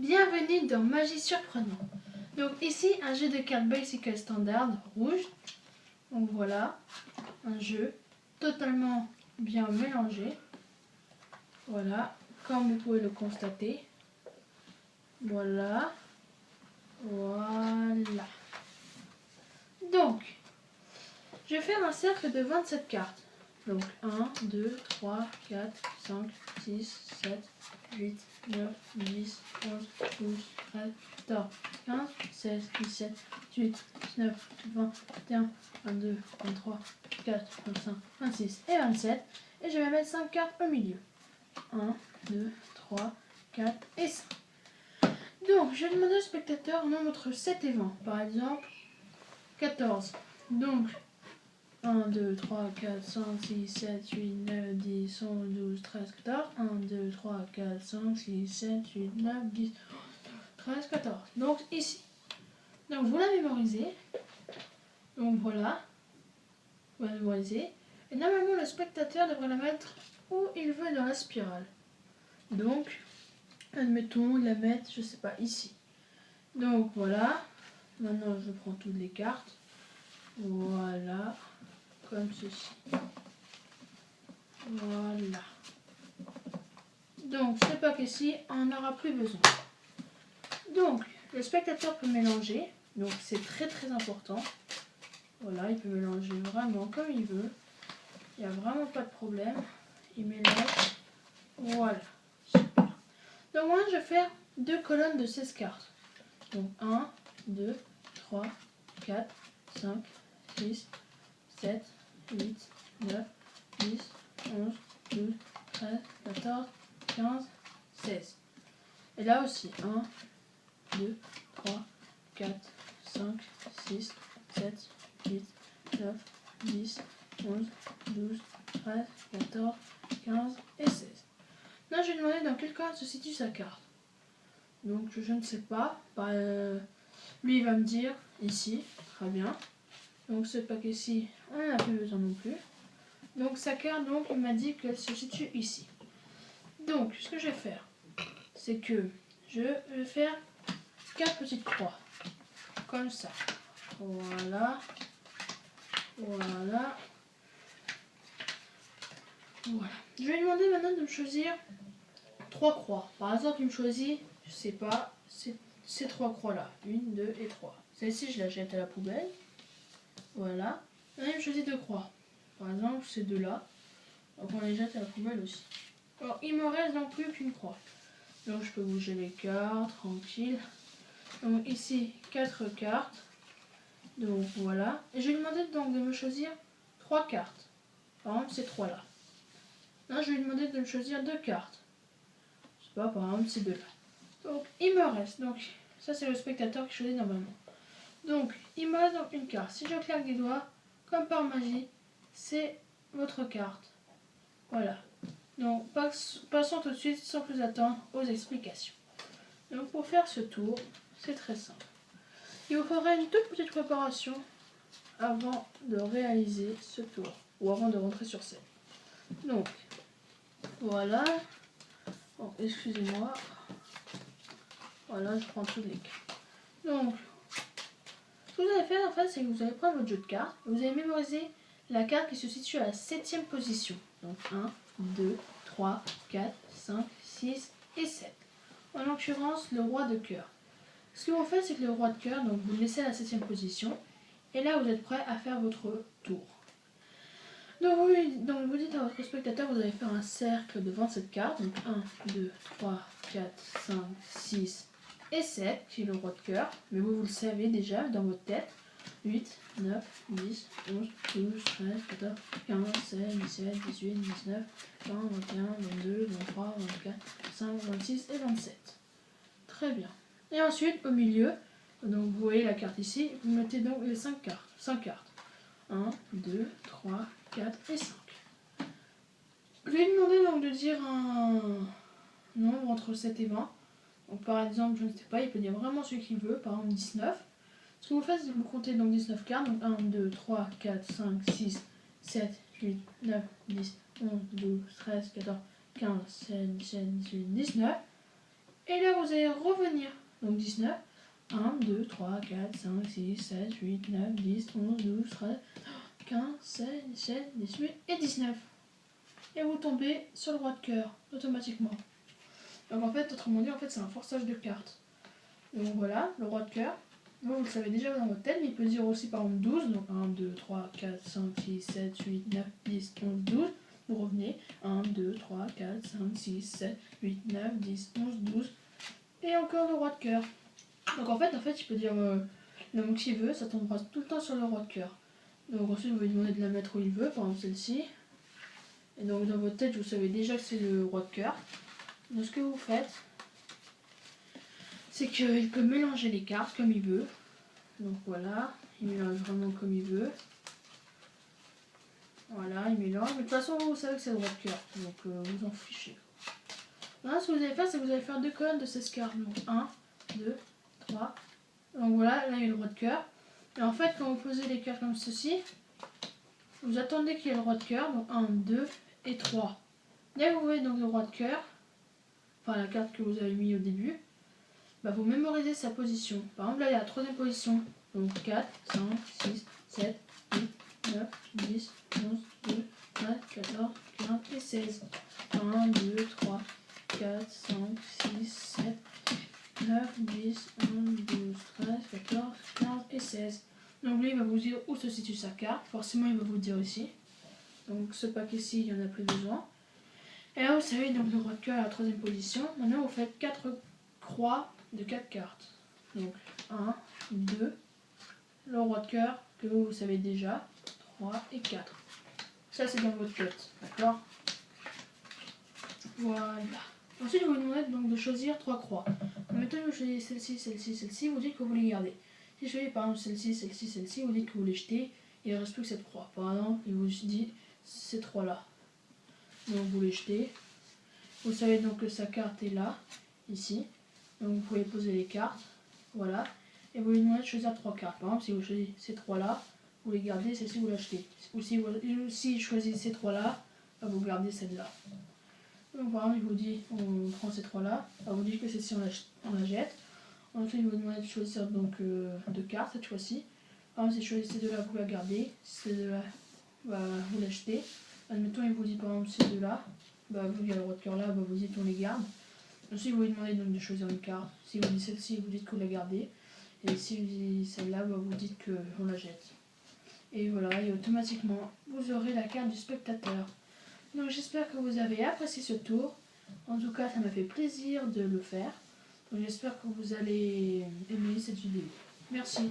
Bienvenue dans Magie Surprenant. Donc ici un jeu de cartes Bicycle standard rouge. Donc voilà, un jeu totalement bien mélangé. Voilà, comme vous pouvez le constater. Voilà. Voilà. Donc, je vais faire un cercle de 27 cartes. Donc 1, 2, 3, 4, 5, 6, 7, 8, 9, 10, 11, 12, 13, 14, 15, 16, 17, 18, 19, 20, 21, 22, 23, 24, 25, 26 et 27. Et je vais mettre 5 cartes au milieu. 1, 2, 3, 4 et 5. Donc, je vais demander au spectateur un nombre entre 7 et 20. Par exemple, 14. Donc, 1, 2, 3, 4, 5, 6, 7, 8, 9, 10, 11, 12, 13, 14. 1, 2, 3, 4, 5, 6, 7, 8, 9, 10, 13, 14. Donc ici. Donc vous la mémorisez. Donc voilà. Vous la mémorisez. Et normalement le spectateur devrait la mettre où il veut dans la spirale. Donc, admettons, la mettre, je sais pas, ici. Donc voilà. Maintenant je prends toutes les cartes. Voilà. Comme ceci. Voilà. Donc, c'est pas qu'ici, on n'aura plus besoin. Donc, le spectateur peut mélanger. Donc, c'est très très important. Voilà, il peut mélanger vraiment comme il veut. Il n'y a vraiment pas de problème. Il mélange. Voilà. Super. Donc, moi, je vais faire 2 colonnes de 16 cartes. Donc, 1, 2, 3, 4, 5, 6, 7, 8, 9, 10, 11, 12, 13, 14, 15, 16. Et là aussi, 1, 2, 3, 4, 5, 6, 7, 8, 9, 10, 11, 12, 13, 14, 15 et 16. Là, je vais demander dans quel cas se situe sa carte. Donc, je ne sais pas. Lui, il va me dire ici. Très bien. Donc, ce paquet-ci, on n'en a plus besoin non plus. Donc, sa carte, donc, il m'a dit qu'elle se situe ici. Donc, ce que je vais faire, c'est que je vais faire 4 petites croix. Comme ça. Voilà. Voilà. Voilà. Je vais lui demander maintenant de me choisir 3 croix. Par exemple, il me choisit, je sais pas, ces 3 croix-là. 1, 2 et 3. Celle-ci, je la jette à la poubelle. Voilà. Là, il me choisit 2 croix. Par exemple, ces deux-là. Donc, on les jette à la poubelle aussi. Alors, il me reste donc plus qu'une croix. Donc, je peux bouger les cartes, tranquille. Donc, ici, 4 cartes. Donc, voilà. Et je vais lui demander donc de me choisir 3 cartes. Par exemple, ces 3-là. Là, je vais lui demander de me choisir 2 cartes. Je sais pas, par exemple, ces 2-là. Donc, il me reste. Donc, ça, c'est le spectateur qui choisit normalement. Donc, il me reste donc une carte. Si je claque des doigts, comme par magie, c'est votre carte. Voilà. Donc, passons tout de suite, sans plus attendre, aux explications. Donc, pour faire ce tour, c'est très simple. Il vous faudra une toute petite préparation avant de réaliser ce tour, ou avant de rentrer sur scène. Donc, voilà. Bon, excusez-moi. Voilà, je prends toutes les cartes. Donc, ce que vous allez faire, en fait, c'est que vous allez prendre votre jeu de cartes, et vous allez mémoriser la carte qui se situe à la 7e position. Donc, 1, 2, 3, 4, 5, 6 et 7. En l'occurrence, le roi de cœur. Ce que vous faites, c'est que le roi de cœur, donc vous le laissez à la 7e position. Et là, vous êtes prêt à faire votre tour. Donc vous dites à votre spectateur, vous allez faire un cercle de 27 cartes. Donc 1, 2, 3, 4, 5, 6 et 7, qui est le roi de cœur. Mais vous le savez déjà dans votre tête. 8, 9, 10, 11, 12, 13, 14, 15, 16, 17, 18, 19, 20, 21, 22, 23, 24, 25, 26 et 27. Très bien. Et ensuite, au milieu, donc vous voyez la carte ici, vous mettez donc les 5 cartes. 5 cartes. 1, 2, 3, 4 et 5. Je lui ai demandé donc de dire un nombre entre 7 et 20. Donc par exemple, je ne sais pas, il peut dire vraiment ce qu'il veut, par exemple 19. Ce que vous faites, c'est que vous comptez donc 19 cartes. Donc 1, 2, 3, 4, 5, 6, 7, 8, 9, 10, 11, 12, 13, 14, 15, 16, 17, 18, 19. Et là, vous allez revenir. Donc 19. 1, 2, 3, 4, 5, 6, 7, 8, 9, 10, 11, 12, 13, 15, 16, 17, 18 et 19. Et vous tombez sur le roi de cœur, automatiquement. Donc en fait, autrement dit, c'est un forçage de cartes. Donc voilà, le roi de cœur. Vous le savez déjà dans votre tête, mais il peut dire aussi par exemple 12. Donc 1, 2, 3, 4, 5, 6, 7, 8, 9, 10, 11, 12. Vous revenez. 1, 2, 3, 4, 5, 6, 7, 8, 9, 10, 11, 12. Et encore le roi de cœur. Donc en fait, il peut dire le mot qu'il veut, ça tombera tout le temps sur le roi de cœur. Donc ensuite, vous lui demandez de la mettre où il veut, par exemple celle-ci. Et donc dans votre tête, vous savez déjà que c'est le roi de cœur. Donc ce que vous faites, c'est qu'il peut mélanger les cartes comme il veut. Donc voilà, il mélange vraiment comme il veut. Voilà, il mélange. Mais de toute façon, vous savez que c'est le roi de cœur. Donc vous en fichez. Maintenant, ce que vous allez faire, c'est que vous allez faire 2 colonnes de 16 cartes. Donc 1, 2, 3. Donc voilà, là il y a le roi de cœur. Et en fait, quand vous posez les cartes comme ceci, vous attendez qu'il y ait le roi de cœur. Donc 1, 2 et 3. Dès que vous voyez donc le roi de cœur, enfin la carte que vous avez mis au début, bah, vous mémorisez sa position. Par exemple, là, il y a la 3e position. Donc 4, 5, 6, 7, 8, 9, 10, 11, 12, 13, 14, 15 et 16. 1, 2, 3, 4, 5, 6, 7, 9, 10, 11, 12, 13, 14, 15 et 16. Donc lui, il va vous dire où se situe sa carte. Forcément, il va vous dire ici. Donc ce pack-ci, il n'y en a plus besoin. Et là, vous savez, donc le roi de cœur à la 3e position. Maintenant, vous faites 4 croix de 4 cartes. Donc 1, 2, le roi de cœur que vous savez déjà, 3 et 4. Ça c'est dans votre tête, d'accord? Voilà. Ensuite vous vous demandez donc de choisir 3 croix. Mettons que vous choisissez celle-ci, celle-ci, celle-ci, vous dites que vous les gardez. Si vous choisissez par exemple celle-ci, celle-ci, celle-ci, vous dites que vous les jetez et il ne reste plus que cette croix. Par exemple, il vous dit ces 3 là. Donc vous les jetez. Vous savez donc que sa carte est là, ici. Donc vous pouvez poser les cartes, voilà, et vous lui demandez de choisir 3 cartes. Par exemple, si vous choisissez ces 3 là, vous les gardez, celle-ci vous l'achetez. Ou si choisissez ces 3 là, vous gardez celle-là. Donc par exemple, il vous dit, on prend ces 3 là, vous dit que celle-ci on la jette. Ensuite, il vous demande de choisir donc 2 cartes cette fois-ci. Par exemple, si vous choisissez ces 2 là, vous la gardez, ces 2 là, vous l'achetez. Admettons, il vous dit par exemple ces 2 là, vous, il y a le roi de cœur là, vous dites on les garde. Ensuite, vous lui demandez donc de choisir une carte. Si vous dites celle-ci, vous dites que vous la gardez. Et si vous dites celle-là, vous dites qu'on la jette. Et voilà, et automatiquement, vous aurez la carte du spectateur. Donc j'espère que vous avez apprécié ce tour. En tout cas, ça m'a fait plaisir de le faire. Donc j'espère que vous allez aimer cette vidéo. Merci.